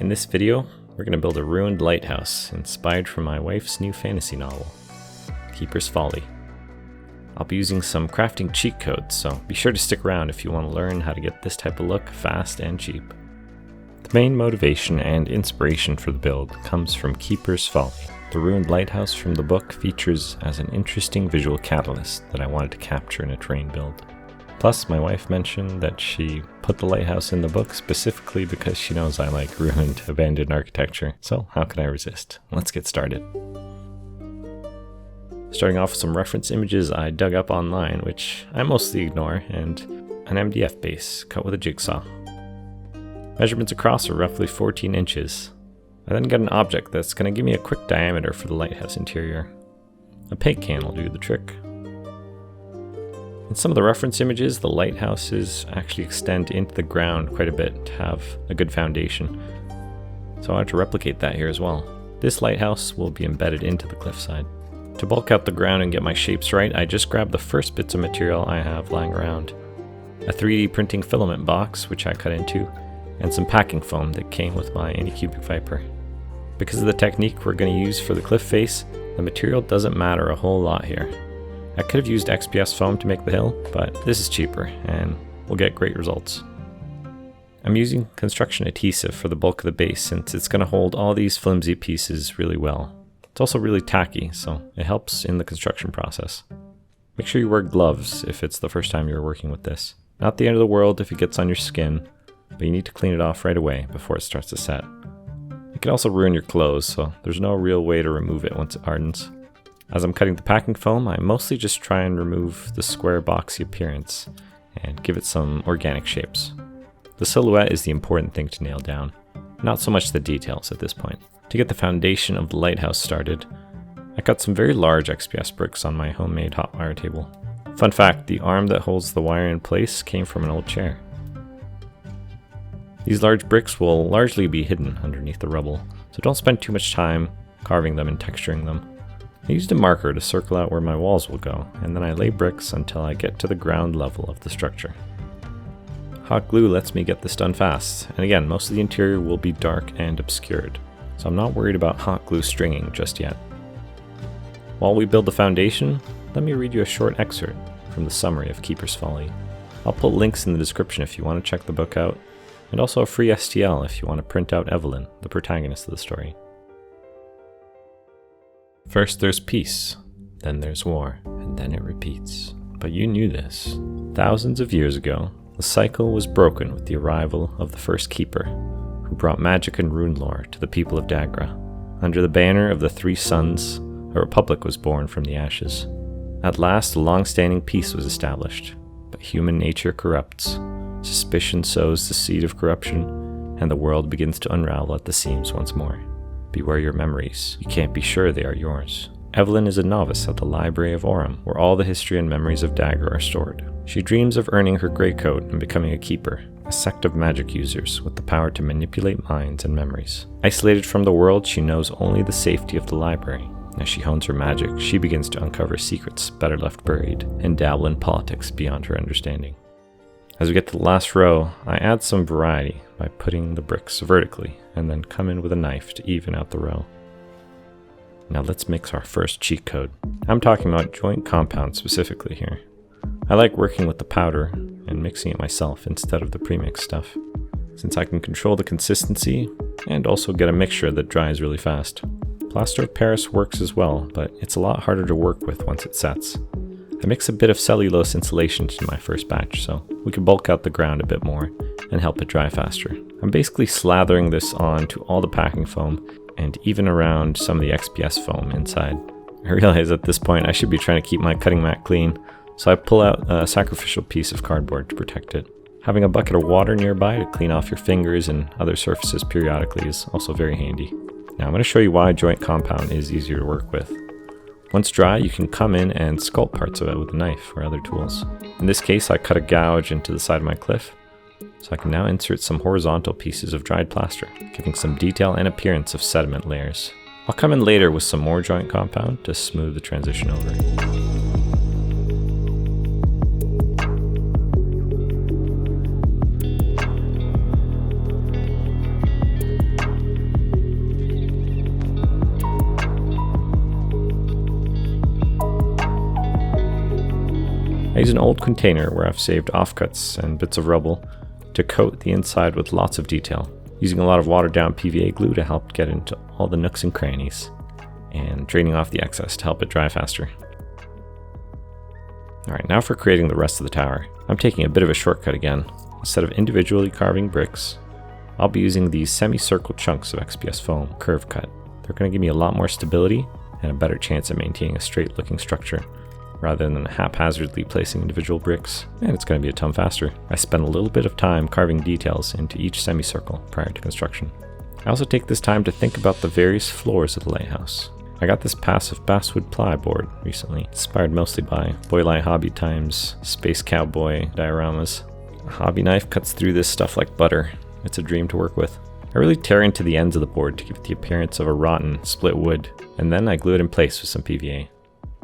In this video, we're going to build a ruined lighthouse inspired from my wife's new fantasy novel, Keeper's Folly. I'll be using some crafting cheat codes, so be sure to stick around if you want to learn how to get this type of look fast and cheap. The main motivation and inspiration for the build comes from Keeper's Folly. The ruined lighthouse from the book features as an interesting visual catalyst that I wanted to capture in a terrain build. Plus, my wife mentioned that she put the lighthouse in the book specifically because she knows I like ruined, abandoned architecture, so how could I resist? Let's get started. Starting off with some reference images I dug up online, which I mostly ignore, and an MDF base cut with a jigsaw. Measurements across are roughly 14 inches. I then get an object that's going to give me a quick diameter for the lighthouse interior. A paint can will do the trick. In some of the reference images, the lighthouses actually extend into the ground quite a bit to have a good foundation, so I wanted to replicate that here as well. This lighthouse will be embedded into the cliffside. To bulk out the ground and get my shapes right, I just grabbed the first bits of material I have lying around. A 3D printing filament box, which I cut into, and some packing foam that came with my Anycubic Viper. Because of the technique we're going to use for the cliff face, the material doesn't matter a whole lot here. I could have used XPS foam to make the hill, but this is cheaper and we'll get great results. I'm using construction adhesive for the bulk of the base since it's going to hold all these flimsy pieces really well. It's also really tacky, so it helps in the construction process. Make sure you wear gloves if it's the first time you're working with this. Not the end of the world if it gets on your skin, but you need to clean it off right away before it starts to set. It can also ruin your clothes, so there's no real way to remove it once it hardens. As I'm cutting the packing foam, I mostly just try and remove the square boxy appearance and give it some organic shapes. The silhouette is the important thing to nail down, not so much the details at this point. To get the foundation of the lighthouse started, I cut some very large XPS bricks on my homemade hot wire table. Fun fact, the arm that holds the wire in place came from an old chair. These large bricks will largely be hidden underneath the rubble, so don't spend too much time carving them and texturing them. I used a marker to circle out where my walls will go, and then I lay bricks until I get to the ground level of the structure. Hot glue lets me get this done fast, and again, most of the interior will be dark and obscured, so I'm not worried about hot glue stringing just yet. While we build the foundation, let me read you a short excerpt from the summary of Keeper's Folly. I'll put links in the description if you want to check the book out, and also a free STL if you want to print out Evelyn, the protagonist of the story. First there's peace, then there's war, and then it repeats. But you knew this. Thousands of years ago, the cycle was broken with the arrival of the first keeper, who brought magic and rune lore to the people of Dagra. Under the banner of the Three Suns, a republic was born from the ashes. At last, a long-standing peace was established, but human nature corrupts. Suspicion sows the seed of corruption, and the world begins to unravel at the seams once more. Beware your memories. You can't be sure they are yours. Evelyn is a novice at the Library of Orem, where all the history and memories of Dagra are stored. She dreams of earning her grey coat and becoming a keeper, a sect of magic users with the power to manipulate minds and memories. Isolated from the world, she knows only the safety of the library. As she hones her magic, she begins to uncover secrets better left buried and dabble in politics beyond her understanding. As we get to the last row, I add some variety by putting the bricks vertically and then come in with a knife to even out the row. Now let's mix our first cheat code. I'm talking about joint compound specifically here. I like working with the powder and mixing it myself instead of the premixed stuff, since I can control the consistency and also get a mixture that dries really fast. Plaster of Paris works as well, but it's a lot harder to work with once it sets. I mix a bit of cellulose insulation to my first batch so we can bulk out the ground a bit more and help it dry faster. I'm basically slathering this on to all the packing foam and even around some of the XPS foam inside. I realize at this point I should be trying to keep my cutting mat clean, so I pull out a sacrificial piece of cardboard to protect it. Having a bucket of water nearby to clean off your fingers and other surfaces periodically is also very handy. Now I'm going to show you why joint compound is easier to work with. Once dry, you can come in and sculpt parts of it with a knife or other tools. In this case, I cut a gouge into the side of my cliff, so I can now insert some horizontal pieces of dried plaster, giving some detail and appearance of sediment layers. I'll come in later with some more joint compound to smooth the transition over. I use an old container where I've saved offcuts and bits of rubble to coat the inside with lots of detail, using a lot of watered down PVA glue to help get into all the nooks and crannies, and draining off the excess to help it dry faster. Alright, now for creating the rest of the tower. I'm taking a bit of a shortcut again. Instead of individually carving bricks, I'll be using these semicircle chunks of XPS foam, curve cut. They're going to give me a lot more stability and a better chance at maintaining a straight looking structure, rather than haphazardly placing individual bricks, and it's going to be a ton faster. I spend a little bit of time carving details into each semicircle prior to construction. I also take this time to think about the various floors of the lighthouse. I got this passive basswood ply board recently, inspired mostly by Boylai Hobby Time's Space Cowboy dioramas. A hobby knife cuts through this stuff like butter. It's a dream to work with. I really tear into the ends of the board to give it the appearance of a rotten, split wood, and then I glue it in place with some PVA.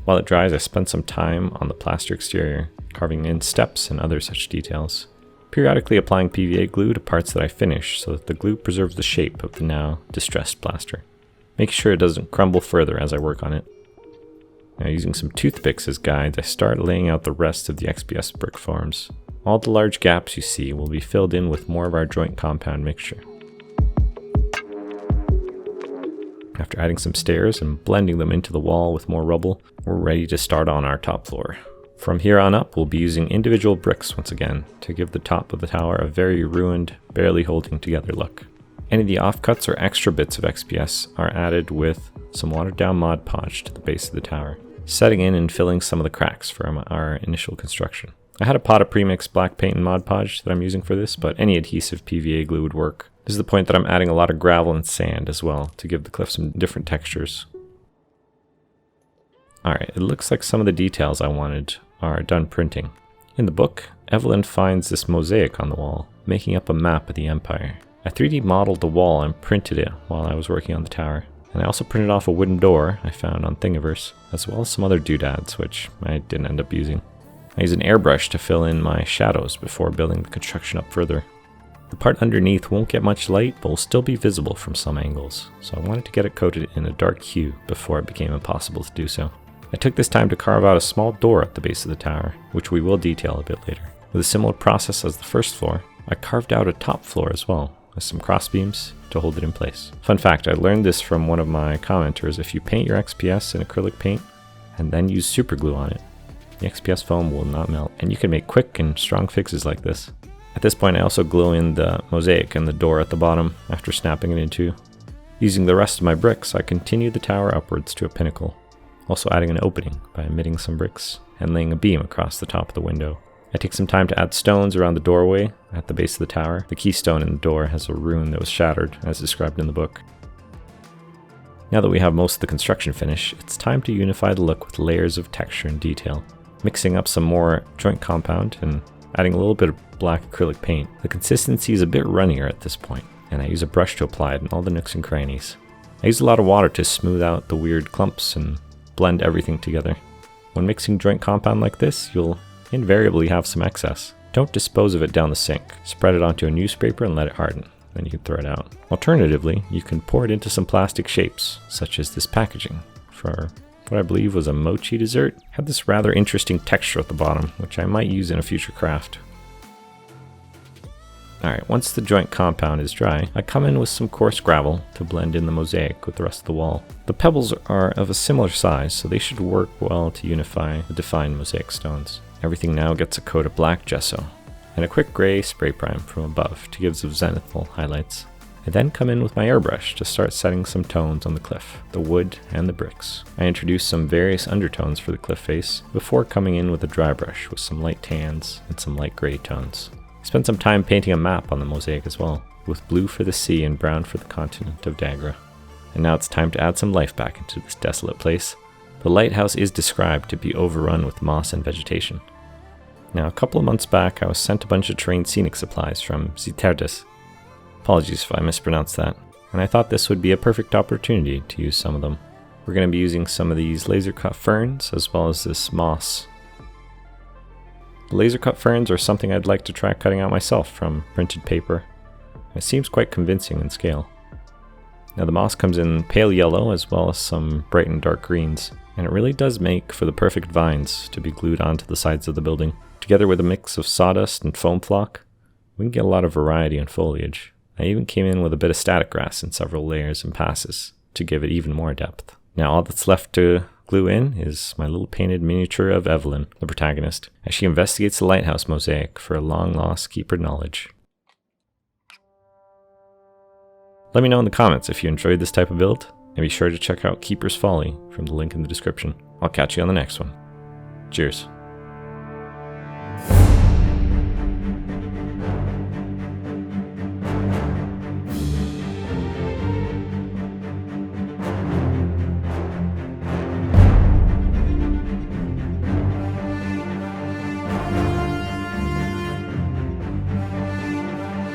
While it dries, I spend some time on the plaster exterior, carving in steps and other such details, periodically applying PVA glue to parts that I finish so that the glue preserves the shape of the now distressed plaster, making sure it doesn't crumble further as I work on it. Now, using some toothpicks as guides, I start laying out the rest of the XPS brick forms. All the large gaps you see will be filled in with more of our joint compound mixture. After adding some stairs and blending them into the wall with more rubble, we're ready to start on our top floor. From here on up, we'll be using individual bricks once again to give the top of the tower a very ruined, barely holding together look. Any of the offcuts or extra bits of XPS are added with some watered down Mod Podge to the base of the tower, setting in and filling some of the cracks from our initial construction. I had a pot of premixed black paint and Mod Podge that I'm using for this, but any adhesive PVA glue would work. This is the point that I'm adding a lot of gravel and sand as well to give the cliff some different textures. Alright, it looks like some of the details I wanted are done printing. In the book, Evelyn finds this mosaic on the wall, making up a map of the Empire. I 3D modeled the wall and printed it while I was working on the tower. And I also printed off a wooden door I found on Thingiverse, as well as some other doodads, which I didn't end up using. I used an airbrush to fill in my shadows before building the construction up further. The part underneath won't get much light, but will still be visible from some angles, so I wanted to get it coated in a dark hue before it became impossible to do so. I took this time to carve out a small door at the base of the tower, which we will detail a bit later. With a similar process as the first floor, I carved out a top floor as well, with some crossbeams to hold it in place. Fun fact, I learned this from one of my commenters: if you paint your XPS in acrylic paint and then use super glue on it, the XPS foam will not melt, and you can make quick and strong fixes like this. At this point, I also glue in the mosaic and the door at the bottom after snapping it in two. Using the rest of my bricks, I continue the tower upwards to a pinnacle, also adding an opening by emitting some bricks and laying a beam across the top of the window. I take some time to add stones around the doorway at the base of the tower. The keystone in the door has a rune that was shattered, as described in the book. Now that we have most of the construction finished, it's time to unify the look with layers of texture and detail. Mixing up some more joint compound and adding a little bit of black acrylic paint. The consistency is a bit runnier at this point, and I use a brush to apply it in all the nooks and crannies. I use a lot of water to smooth out the weird clumps and blend everything together. When mixing joint compound like this, you'll invariably have some excess. Don't dispose of it down the sink. Spread it onto a newspaper and let it harden. Then you can throw it out. Alternatively, you can pour it into some plastic shapes, such as this packaging for what I believe was a mochi dessert. Had this rather interesting texture at the bottom, which I might use in a future craft. Alright, once the joint compound is dry, I come in with some coarse gravel to blend in the mosaic with the rest of the wall. The pebbles are of a similar size, so they should work well to unify the defined mosaic stones. Everything now gets a coat of black gesso, and a quick gray spray prime from above to give some zenithal highlights. I then come in with my airbrush to start setting some tones on the cliff, the wood, and the bricks. I introduce some various undertones for the cliff face before coming in with a dry brush with some light tans and some light gray tones. I spent some time painting a map on the mosaic as well, with blue for the sea and brown for the continent of Dagra. And now it's time to add some life back into this desolate place. The lighthouse is described to be overrun with moss and vegetation. Now, a couple of months back, I was sent a bunch of trained scenic supplies from Ziterdes. Apologies if I mispronounced that. And I thought this would be a perfect opportunity to use some of them. We're going to be using some of these laser cut ferns as well as this moss. The laser cut ferns are something I'd like to try cutting out myself from printed paper. It seems quite convincing in scale. Now the moss comes in pale yellow as well as some bright and dark greens, and it really does make for the perfect vines to be glued onto the sides of the building. Together with a mix of sawdust and foam flock, we can get a lot of variety in foliage. I even came in with a bit of static grass in several layers and passes to give it even more depth. Now all that's left to glue in is my little painted miniature of Evelyn, the protagonist, as she investigates the lighthouse mosaic for a long-lost keeper knowledge. Let me know in the comments if you enjoyed this type of build, and be sure to check out Keeper's Folly from the link in the description. I'll catch you on the next one. Cheers.